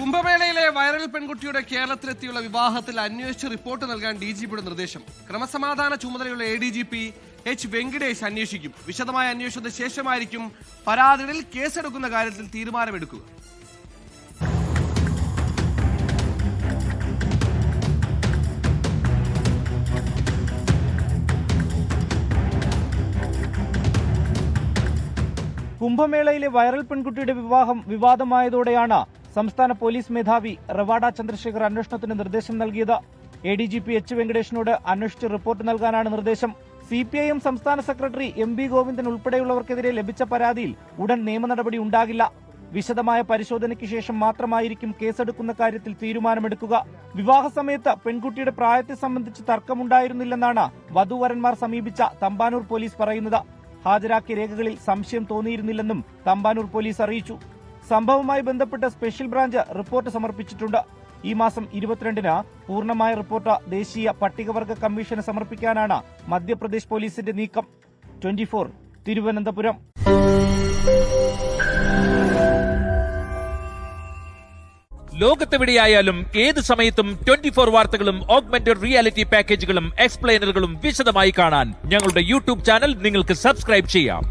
കുംഭമേളയിലെ viral പെൺകുട്ടിയുടെ കേരളത്തിലെത്തിയുള്ള വിവാഹത്തിൽ അന്വേഷിച്ച് റിപ്പോർട്ട് നൽകാൻ DGPയുടെ നിർദ്ദേശം. ക്രമസമാധാന ചുമതലയുള്ള ADGP H. വെങ്കിടേഷ് അന്വേഷിക്കും. വിശദമായ അന്വേഷണത്തിന് ശേഷമായിരിക്കും പരാതികളിൽ കേസെടുക്കുന്ന കാര്യത്തിൽ തീരുമാനമെടുക്കുക. കുംഭമേളയിലെ വൈറൽ പെൺകുട്ടിയുടെ വിവാഹം വിവാദമായതോടെയാണ് സംസ്ഥാന പോലീസ് മേധാവി റവാഡ ചന്ദ്രശേഖർ അന്വേഷണത്തിന് നിർദ്ദേശം നൽകിയത്. ADGP H. വെങ്കടേഷിനോട് അന്വേഷിച്ച് റിപ്പോർട്ട് നൽകാനാണ് നിർദ്ദേശം. CPIM സംസ്ഥാന സെക്രട്ടറി MB ഗോവിന്ദൻ ഉൾപ്പെടെയുള്ളവർക്കെതിരെ ലഭിച്ച പരാതിയിൽ ഉടൻ നിയമ നടപടി ഉണ്ടാകില്ല. വിശദമായ പരിശോധനയ്ക്ക് ശേഷം മാത്രമായിരിക്കും കേസെടുക്കുന്ന കാര്യത്തിൽ തീരുമാനമെടുക്കുക. വിവാഹ സമയത്ത് പെൺകുട്ടിയുടെ പ്രായത്തെ സംബന്ധിച്ച് തർക്കമുണ്ടായിരുന്നില്ലെന്നാണ് വധൂവരന്മാർ സമീപിച്ച തമ്പാനൂർ പോലീസ് പറയുന്നത്. ഹാജരാക്കിയ രേഖകളിൽ സംശയം തോന്നിയിരുന്നില്ലെന്നും തമ്പാനൂർ പോലീസ് അറിയിച്ചു. സംഭവവുമായി ബന്ധപ്പെട്ട് സ്പെഷ്യൽ ബ്രാഞ്ച് റിപ്പോർട്ട് സമർപ്പിച്ചിട്ടുണ്ട്. ഈ മാസം 22-ന് പൂർണ്ണമായ റിപ്പോർട്ട് ദേശീയ പട്ടികവർഗ കമ്മീഷന് സമർപ്പിക്കാനാണ് മധ്യപ്രദേശ് പോലീസിന്റെ നീക്കം. 24 തിരുവനന്തപുരം. ലോകത്തെവിടെയായാലും ഏത് സമയത്തും 24 വാർത്തകളും ഓഗ്മെന്റഡ് റിയാലിറ്റി പാക്കേജുകളും എക്സ്പ്ലെയിനറുകളും വിശദമായി കാണാൻ ഞങ്ങളുടെ YouTube ചാനൽ നിങ്ങൾക്ക് സബ്സ്ക്രൈബ് ചെയ്യാം.